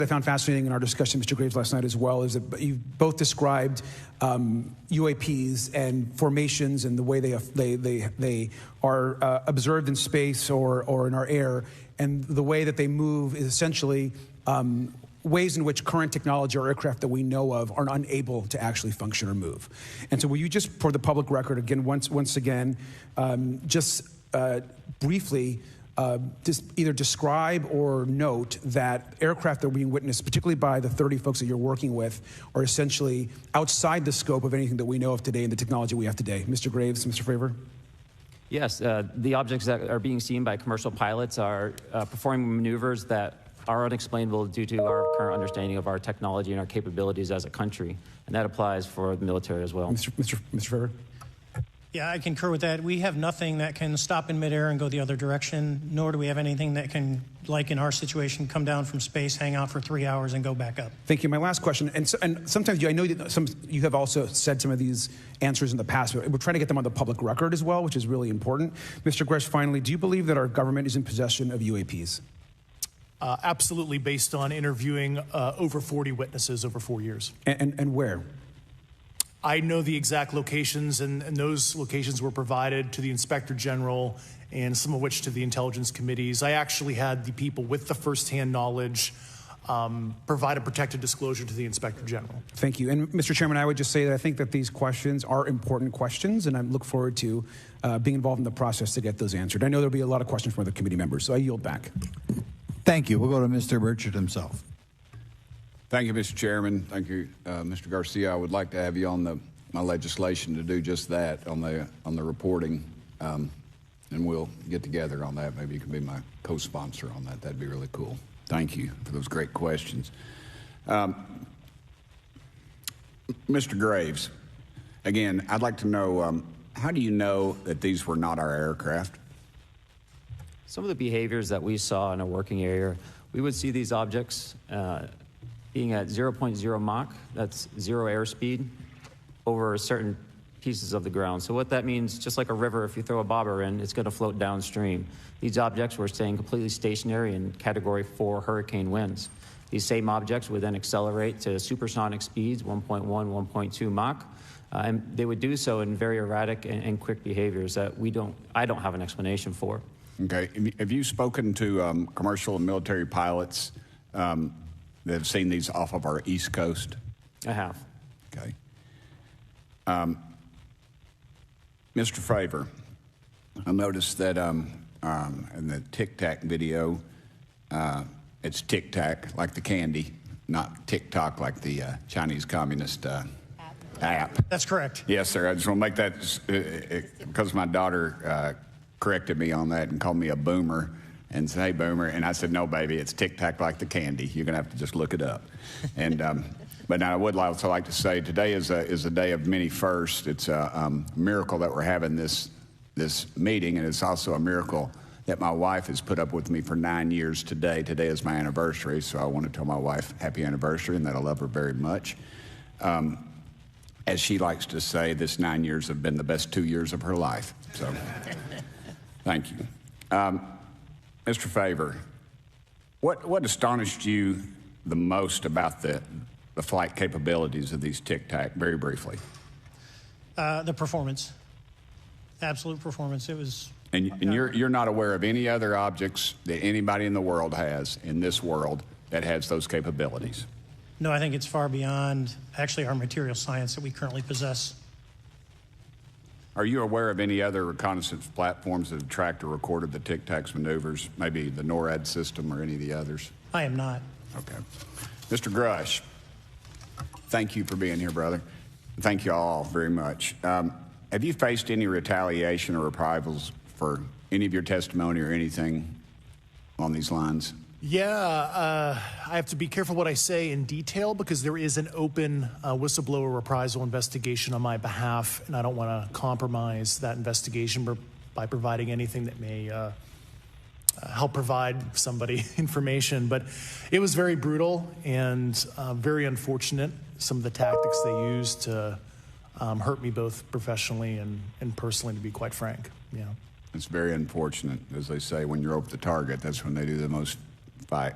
I found fascinating in our discussion, Mr. Graves, last night as well, is that you both described UAPs and formations and the way they are observed in space or in our air, and the way that they move is essentially ways in which current technology or aircraft that we know of are unable to actually function or move. And so will you just, for the public record, again, once again, just briefly just either describe or note that aircraft that are being witnessed, particularly by the 30 folks that you're working with, are essentially outside the scope of anything that we know of today and the technology we have today. Mr. Graves, Mr. Fravor? Yes, the objects that are being seen by commercial pilots are performing maneuvers that are unexplainable due to our current understanding of our technology and our capabilities as a country. And that applies for the military as well. Mr. Fravor? Yeah, I concur with that. We have nothing that can stop in midair and go the other direction, nor do we have anything that can, like in our situation, come down from space, hang out for 3 hours, and go back up. Thank you. My last question, and sometimes I know that you have also said some of these answers in the past, but we're trying to get them on the public record as well, which is really important. Mr. Gresh, finally, do you believe that our government is in possession of UAPs? Absolutely, based on interviewing over 40 witnesses over 4 years. And where? I know the exact locations, and those locations were provided to the Inspector General and some of which to the intelligence committees. I actually had the people with the firsthand knowledge provide a protected disclosure to the Inspector General. Thank you. And Mr. Chairman, I would just say that I think that these questions are important questions, and I look forward to being involved in the process to get those answered. I know there'll be a lot of questions from other committee members, so I yield back. Thank you. We'll go to Mr. Burchett himself. Thank you, Mr. Chairman. Thank you, Mr. Garcia. I would like to have you on my legislation to do just that, on the reporting, and we'll get together on that. Maybe you can be my co-sponsor on that. That'd be really cool. Thank you for those great questions. Mr. Graves, again, I'd like to know, how do you know that these were not our aircraft? Some of the behaviors that we saw in a working area, we would see these objects being at 0.0 Mach, that's 0 airspeed, over certain pieces of the ground. So what that means, just like a river, if you throw a bobber in, it's going to float downstream. These objects were staying completely stationary in Category 4 hurricane winds. These same objects would then accelerate to supersonic speeds, 1.1, 1.2 Mach, and they would do so in very erratic and quick behaviors that I don't have an explanation for. Okay. Have you spoken to commercial and military pilots that have seen these off of our East Coast? I have. Okay. Mr. Fravor, I noticed that in the Tic Tac video, it's Tic Tac like the candy, not TikTok like the Chinese Communist app. That's correct. Yes, sir. I just want to make that because my daughter corrected me on that and called me a boomer and said, "Hey, boomer," and I said, "No, baby, it's Tic Tac like the candy. You're going to have to just look it up." And but now I would also like to say today is a day of many firsts. It's a miracle that we're having this meeting, and it's also a miracle that my wife has put up with me for 9 years today. Today is my anniversary, so I want to tell my wife happy anniversary and that I love her very much. As she likes to say, this 9 years have been the best 2 years of her life. So thank you. Mr. Fravor, what astonished you the most about the flight capabilities of these Tic Tac, very briefly? The performance, absolute performance. It was. And you're not aware of any other objects that anybody in the world has, in this world, that has those capabilities? No, I think it's far beyond actually our material science that we currently possess. Are you aware of any other reconnaissance platforms that have tracked or recorded the Tic Tac's maneuvers, maybe the NORAD system or any of the others? I am not. Okay. Mr. Grush, thank you for being here, brother. Thank you all very much. Have you faced any retaliation or reprisals for any of your testimony or anything on these lines? Yeah, I have to be careful what I say in detail because there is an open whistleblower reprisal investigation on my behalf, and I don't want to compromise that investigation by providing anything that may help provide somebody information. But it was very brutal and very unfortunate, some of the tactics they used to hurt me both professionally and personally, to be quite frank. Yeah. It's very unfortunate. As they say, when you're over the target, that's when they do the most fire.